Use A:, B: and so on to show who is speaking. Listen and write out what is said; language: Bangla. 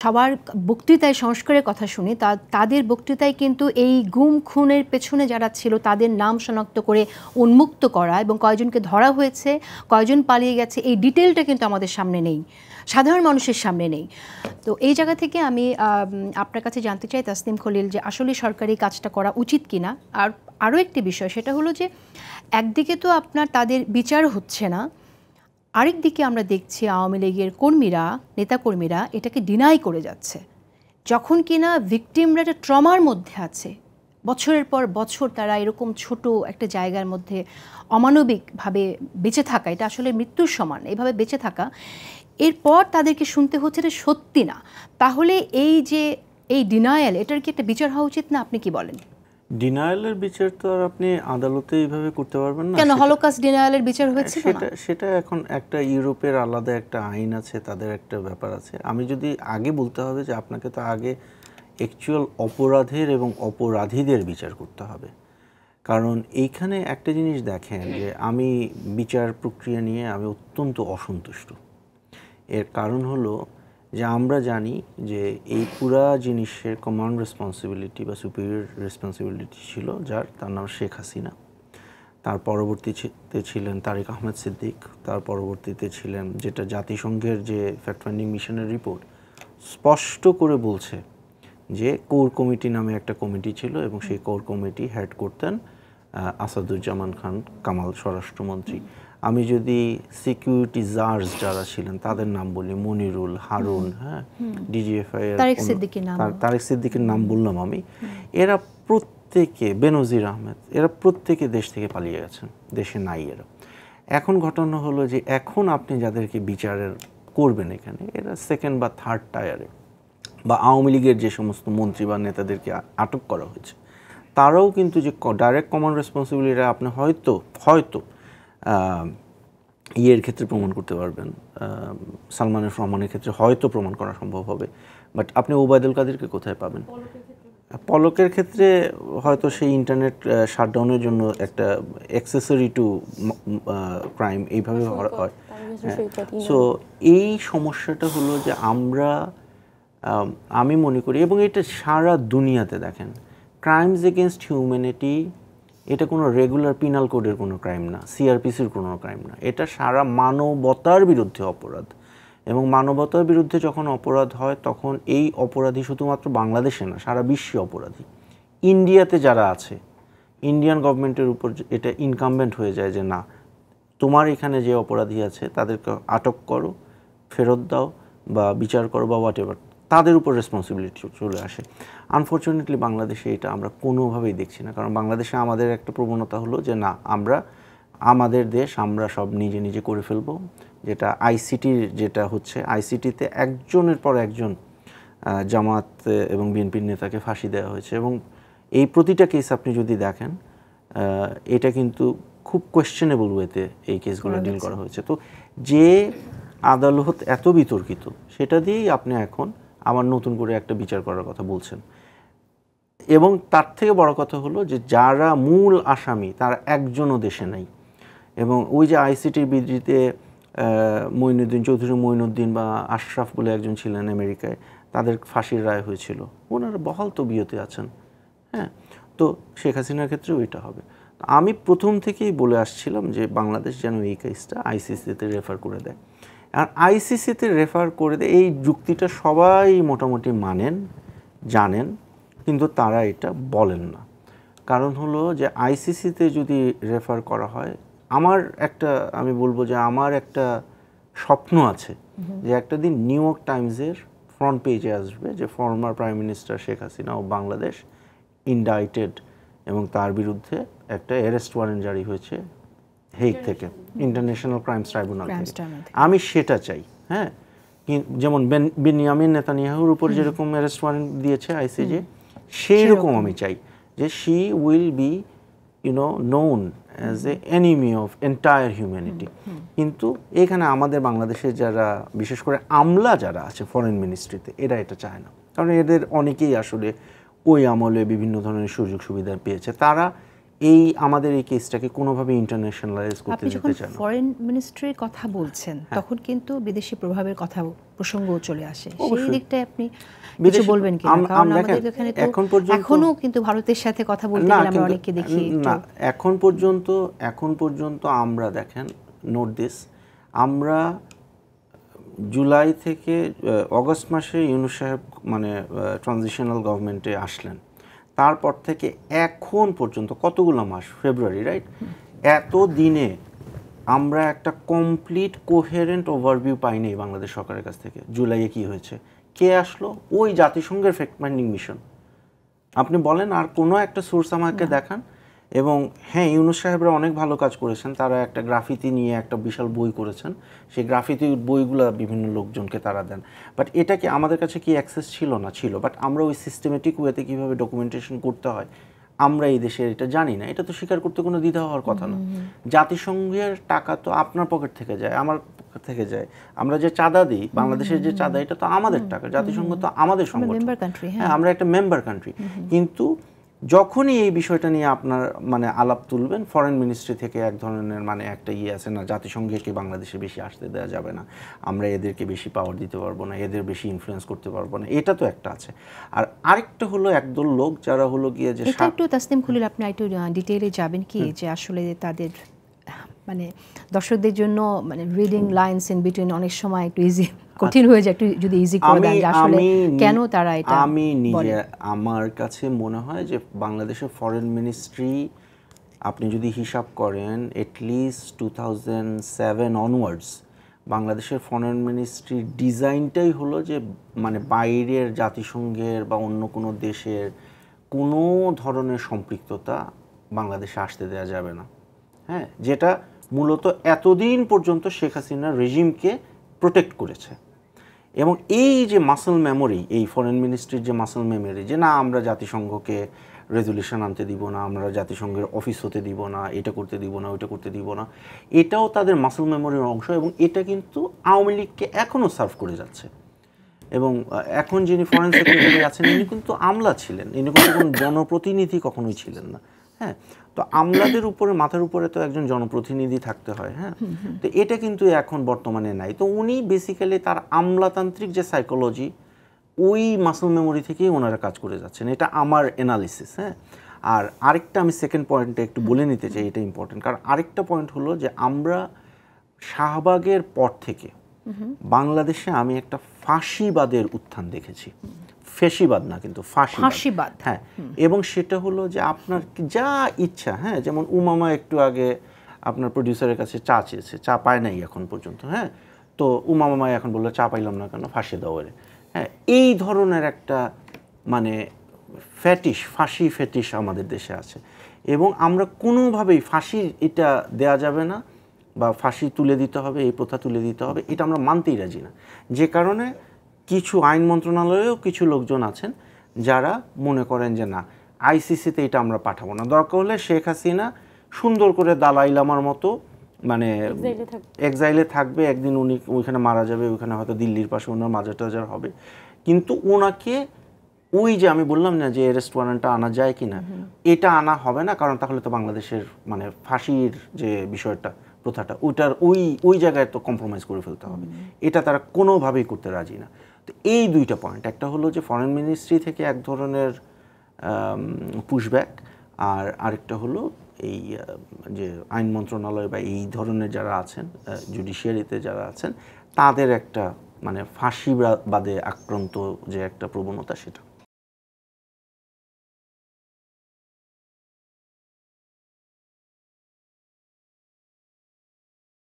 A: সবার বক্তৃতায় সংস্কারের কথা শুনি, তাদের বক্তৃতায় কিন্তু এই গুম খুনের পেছনে যারা ছিল তাদের নাম শনাক্ত করে উন্মুক্ত করা এবং কয়জনকে ধরা হয়েছে, কয়জন পালিয়ে গেছে, এই ডিটেলটা কিন্তু আমাদের সামনে নেই, সাধারণ মানুষের সামনে নেই। তো এই জায়গা থেকে আমি আপনার কাছে জানতে চাই তাসনিম খলিল, যে আসলে সরকারি কাজটা করা উচিত কিনা। আর আরও একটি বিষয়, সেটা হলো যে একদিকে তো আপনার তাদের বিচার হচ্ছে না, আরেক দিকে আমরা দেখছি আওয়ামী লীগের কর্মীরা, নেতাকর্মীরা এটাকে ডিনাই করে যাচ্ছে, যখন কিনা ভিকটিমরা একটা ট্রমার মধ্যে আছে, বছরের পর বছর তারা এরকম ছোট একটা জায়গার মধ্যে অমানবিকভাবে বেঁচে থাকা, এটা আসলে মৃত্যুর সমান, এইভাবে বেঁচে থাকা, এরপর তাদেরকে শুনতে হচ্ছে এটা সত্যি না। তাহলে এই যে এই ডিনায়াল, এটার কি একটা বিচার হওয়া উচিত না? আপনি কি বলেন?
B: ডিনায়ালের বিচার তো আর আপনি আদালতে এইভাবে করতে পারবেন না।
A: কেন হলোকস্ট ডিনায়ালের বিচার হয়েছিল না?
B: সেটা এখন একটা ইউরোপের আলাদা একটা আইন আছে, তাদের একটা ব্যাপার আছে। আমি যদি আগে বলতে হবে যে আপনাকে তো আগে অ্যাকচুয়াল অপরাধের এবং অপরাধীদের বিচার করতে হবে। কারণ এইখানে একটা জিনিস দেখেন যে আমি বিচার প্রক্রিয়া নিয়ে আমি অত্যন্ত অসন্তুষ্ট। এর কারণ হলো যে আমরা জানি যে এই পুরা জিনিসের কমান্ড রেসপন্সিবিলিটি বা সুপিরিয়র রেসপন্সিবিলিটি ছিল তার নাম শেখ হাসিনা। তার পরবর্তীতে ছিলেন তারেক আহমেদ সিদ্দিক, তার পরবর্তীতে ছিলেন যেটা জাতিসংঘের যে ফ্যাক্ট ফাইন্ডিং মিশনের রিপোর্ট স্পষ্ট করে বলছে যে কোর কমিটি নামে একটা কমিটি ছিল এবং সেই কোর কমিটি হেড করতেন আসাদুজ্জামান খান কামাল, স্বরাষ্ট্রমন্ত্রী। আমি যদি সিকিউরিটি জার্জ যারা ছিলেন তাদের নাম বলি, মনিরুল, হারুন, হ্যাঁ, ডিজিএফআই এর তারেক সিদ্দিকের নাম বললাম আমি, এরা প্রত্যেকে, বেনজির আহমেদ, এরা প্রত্যেকে দেশ থেকে পালিয়ে গেছেন, দেশে নাই এরা। এখন ঘটনা হলো যে এখন আপনি যাদেরকে বিচারের করবেন এখানে, এরা সেকেন্ড বা থার্ড টায়ারে, বা আওয়ামী লীগের যে সমস্ত মন্ত্রী বা নেতাদেরকে আটক করা হয়েছে তারাও কিন্তু যে ডাইরেক্ট কমন রেসপন্সিবিলিটি আপনি হয়তো ইয়ের ক্ষেত্রে প্রমাণ করতে পারবেন, সালমানের রহমানের ক্ষেত্রে হয়তো প্রমাণ করা সম্ভব হবে, বাট আপনি ওবায়দুল কাদেরকে কোথায় পাবেন? পলকের ক্ষেত্রে হয়তো সেই ইন্টারনেট শাটডাউনের জন্য একটা অ্যাক্সেসরি টু ক্রাইম এইভাবে হয়। সো এই সমস্যাটা হলো যে আমি মনে করি, এবং এটা সারা দুনিয়াতে দেখেন, ক্রাইমস এগেনস্ট হিউম্যানিটি এটা কোনো রেগুলার পিনাল কোডের কোনো ক্রাইম না, সিআরপিসির কোনো ক্রাইম না, এটা সারা মানবতার বিরুদ্ধে অপরাধ। এবং মানবতার বিরুদ্ধে যখন অপরাধ হয় তখন এই অপরাধী শুধুমাত্র বাংলাদেশে না, সারা বিশ্বে অপরাধী। ইন্ডিয়াতে যারা আছে, ইন্ডিয়ান গভর্নমেন্টের উপর এটা ইনকামবেন্ট হয়ে যায় যে না, তোমার এখানে যে অপরাধী আছে তাদেরকে আটক করো, ফেরত দাও, বা বিচার করো, বা হোয়াট এভার, তাদের উপর রেসপন্সিবিলিটি চলে আসে। আনফর্চুনেটলি বাংলাদেশে এটা আমরা কোনোভাবেই দেখছি না। কারণ বাংলাদেশে আমাদের একটা প্রবণতা হলো যে না, আমাদের দেশ, আমরা সব নিজে নিজে করে ফেলবো। যেটা আইসিটির যেটা হচ্ছে, আইসিটিতে একজনের পর একজন জামাত এবং বিএনপির নেতাকে ফাঁসি দেওয়া হয়েছে, এবং এই প্রতিটা কেস আপনি যদি দেখেন এটা কিন্তু খুব কোয়েশ্চেনেবল ওয়েতে এই কেসগুলো ডিল করা হয়েছে। তো যে আদালত এত বিতর্কিত, সেটা দিয়েই আপনি এখন আবার নতুন করে একটা বিচার করার কথা বলছেন। এবং তার থেকে বড় কথা হলো যে যারা মূল আসামি তারা একজনও দেশে নাই। এবং ওই যে আইসিটির বিবৃতিতে চৌধুরী মঈনুদ্দিন বা আশরাফ বলে একজন ছিলেন আমেরিকায়, তাদের ফাঁসির রায় হয়েছিল, ওনারা বহাল তবিয়তে আছেন। হ্যাঁ, তো শেখ হাসিনার ক্ষেত্রেও এটা হবে। আমি প্রথম থেকেই বলে আসছিলাম যে বাংলাদেশ যেন এই কেসটা আইসিসিতে রেফার করে দেয়। আর আইসিসিতে রেফার করে দেয় এই যুক্তিটা সবাই মোটামুটি মানেন, জানেন, কিন্তু তারা এটা বলেন না। কারণ হলো যে আইসিসিতে যদি রেফার করা হয়, আমি বলবো যে আমার একটা স্বপ্ন আছে যে একটা দিন নিউ ইয়র্ক টাইমসের ফ্রন্ট পেজে আসবে যে former prime minister Sheikh Hasina ও বাংলাদেশ ইনডাইটেড, এবং তার বিরুদ্ধে একটা অ্যারেস্ট ওয়ারেন্ট জারি হয়েছে হেগ থেকে, ইন্টারন্যাশনাল ক্রাইমস ট্রাইব্যুনাল থেকে। আমি সেটা চাই। হ্যাঁ, যেমন বেনিয়ামিন নেতানিয়াহুর উপর যেরকম অ্যারেস্ট ওয়ারেন্ট দিয়েছে আইসিজে, সেই রকম আমি চাই যে she will be known as a enemy of entire humanity. কিন্তু এখানে আমাদের বাংলাদেশের যারা, বিশেষ করে আমলা যারা আছে ফরেন মিনিস্ট্রিতে, এরা এটা চায় না। কারণ এদের অনেকেই আসলে ওই আমলে বিভিন্ন ধরনের সুযোগ সুবিধা পেয়েছে। তারা আমাদের এই কেসটাকে কোনোভাবে ইন্টারন্যাশনালাইজ করতে দিতে চায় না।
A: ফরেন মিনিস্ট্রির কথা বলছেন, তখন কিন্তু বিদেশি প্রভাবের কথা প্রসঙ্গও চলে আসে। সেই
B: অবশ্যই।
A: দিকটায় আপনি কিছু বলবেন কি? কারণ আমাদের এখানে তো এখনো কিন্তু ভারতের সাথে কথা বলতে গেলে আমরা অনেককে দেখি
B: না, এখন পর্যন্ত আমরা দেখেন, নোট দিস, আমরা জুলাই থেকে অগস্ট মাসে ইউনূস সাহেব মানে ট্রানজিশনাল গভর্নমেন্টে আসলেন, তারপর থেকে এখন পর্যন্ত কতগুলো মাস, ফেব্রুয়ারি রাইট, এত দিনে আমরা একটা কমপ্লিট কোহেরেন্ট ওভারভিউ পাইনি বাংলাদেশ সরকারের কাছ থেকে। জুলাইয়ে কি হয়েছে, কে আসলো, ওই জাতিসংঘের ফ্যাক্ট ফাইন্ডিং মিশন। আপনি বলেন আর কোনো একটা সোর্স আমাকে দেখান। এবং হ্যাঁ, ইউনূস সাহেবরা অনেক ভালো কাজ করেছেন, তারা একটা গ্রাফিতি নিয়ে একটা বিশাল বই করেছেন, সেই গ্রাফিতি বইগুলো বিভিন্ন লোকজনকে তারা দেন। বাট এটা কি আমাদের কাছে কি অ্যাক্সেস ছিল না? ছিল। বাট আমরা ওই সিস্টেমেটিক ওয়েতে কীভাবে ডকুমেন্টেশন করতে হয় আমরা এই দেশে এটা জানি না। এটা তো স্বীকার করতে কোনো দ্বিধা হওয়ার কথা না। জাতিসংঘের টাকা তো আপনার পকেট থেকে যায়, আমার পকেট থেকে যায়। আমরা যে চাঁদা দিই, বাংলাদেশের যে চাঁদা, এটা তো আমাদের টাকা। জাতিসংঘ তো আমাদের সংগঠন, হ্যাঁ, আমরা একটা মেম্বার কান্ট্রি। কিন্তু যখনই এই বিষয়টা নিয়ে আপনার মানে আলাপ তুলবেন, ফরেন মিনিস্ট্রি থেকে এক ধরনের মানে একটা আছে না, জাতিসংঘকে বাংলাদেশে বেশি আসতে দেওয়া যাবে না, আমরা এদেরকে বেশি পাওয়ার দিতে পারবো না, এদের বেশি ইনফ্লুয়েন্স করতে পারবো না, এটা তো একটা আছে। আর আরেকটা হলো একদল লোক যারা হলো গিয়ে যে
A: এটা একটু তাসনিম খলিল আপনি একটু ডিটেইলে যাবেন কি, যে আসলে তাদের মানে দর্শকদের জন্য মানে রিডিং লাইনস ইন বিটুইন অনেক সময় একটু ইজি কঠিন হয়ে যায়, একটু যদি ইজি করে দেন যে আসলে কেন তারা এটা।
B: আমি নিজে, আমার কাছে মনে হয় যে বাংলাদেশের ফরেন মিনিস্ট্রি আপনি যদি হিসাব করেন এটলিস্ট 2007 অনওয়ার্ডস, বাংলাদেশের ফরেন মিনিস্ট্রির ডিজাইনটাই হলো যে মানে বাইরের জাতিসংঘের বা অন্য কোনো দেশের কোনো ধরনের সম্পৃক্ততা বাংলাদেশে আসতে দেওয়া যাবে না। হ্যাঁ, যেটা মূলত এতদিন পর্যন্ত শেখ হাসিনার রেজিমকে প্রোটেক্ট করেছে। এবং এই যে মাসল মেমোরি, এই ফরেন মিনিস্ট্রির যে মাসল মেমোরি, যে না আমরা জাতিসংঘকে রেজলিউশন আনতে দিব না, আমরা জাতিসংঘের অফিস হতে দিব না, এটা করতে দিব না, ওইটা করতে দিব না, এটাও তাদের মাসল মেমোরির অংশ। এবং এটা কিন্তু আওয়ামী লীগকে এখনও সার্ভ করে যাচ্ছে। এবং এখন যিনি ফরেন সেক্রেটারি আছেন, ইনি কিন্তু আমলা ছিলেন, ইনি কিন্তু কোনো জনপ্রতিনিধি কখনোই ছিলেন না। হ্যাঁ, তো আমলাদের উপরে, মাথার উপরে তো একজন জনপ্রতিনিধি থাকতে হয়। হ্যাঁ, তো এটা কিন্তু এখন বর্তমানে নাই। তো উনি বেসিক্যালি তার আমলাতান্ত্রিক যে সাইকোলজি, ওই মাসল মেমোরি থেকেই ওনারা কাজ করে যাচ্ছেন, এটা আমার অ্যানালিসিস। হ্যাঁ, আর আরেকটা আমি সেকেন্ড পয়েন্টটা একটু বলে নিতে চাই, এটা ইম্পর্টেন্ট। কারণ আরেকটা পয়েন্ট হলো যে আমরা শাহবাগের পর থেকে বাংলাদেশে আমি একটা ফাঁসিবাদের উত্থান দেখেছি। ফেসিবাদ না, কিন্তু ফাঁসিবাদ। হ্যাঁ, এবং সেটা হলো যে আপনার যা ইচ্ছা, হ্যাঁ, যেমন উমামা একটু আগে আপনার প্রডিউসারের কাছে চা চেয়েছে, চা পায় নাই এখন পর্যন্ত। হ্যাঁ, তো উমামা এখন বললো চা পাইলাম না কেন, ফাঁসি দাও এর। হ্যাঁ, এই ধরনের একটা মানে ফাঁসি ফেটিশ আমাদের দেশে আছে। এবং আমরা কোনোভাবেই ফাঁসির এটা দেয়া যাবে না বা ফাঁসি তুলে দিতে হবে, এই প্রথা তুলে দিতে হবে, এটা আমরা মানতেই রাজি না। যে কারণে কিছু আইন মন্ত্রণালয়েও কিছু লোকজন আছেন যারা মনে করেন যে না, আইসিসিতে এটা আমরা পাঠাবো না, দরকার হলে শেখ হাসিনা সুন্দর করে দালাই লামার মতো মানে এক্সাইলে থাকবে, একদিন উনি ওইখানে মারা যাবে, ওইখানে হয়তো দিল্লির পাশে ওনার মাজার টাজার হবে, কিন্তু ওনাকে ওই যে আমি বললাম না যে অ্যারেস্ট ওয়ারেন্টটা আনা যায় কিনা, এটা আনা হবে না। কারণ তাহলে তো বাংলাদেশের মানে ফাঁসির যে বিষয়টা, প্রথাটা, ওইটার ওই জায়গায় তো কম্প্রোমাইজ করে ফেলতে হবে, এটা তারা কোনোভাবেই করতে রাজি না। তো এই দুইটা পয়েন্ট, একটা হলো যে ফরেন মিনিস্ট্রি থেকে এক ধরনের পুশব্যাক, আর আরেকটা হলো এই যে আইন মন্ত্রণালয় বা এই ধরনের যারা আছেন, জুডিশিয়ারিতে যারা আছেন, তাদের একটা মানে ফাঁসিবাদে আক্রান্ত যে একটা প্রবণতা, সেটা।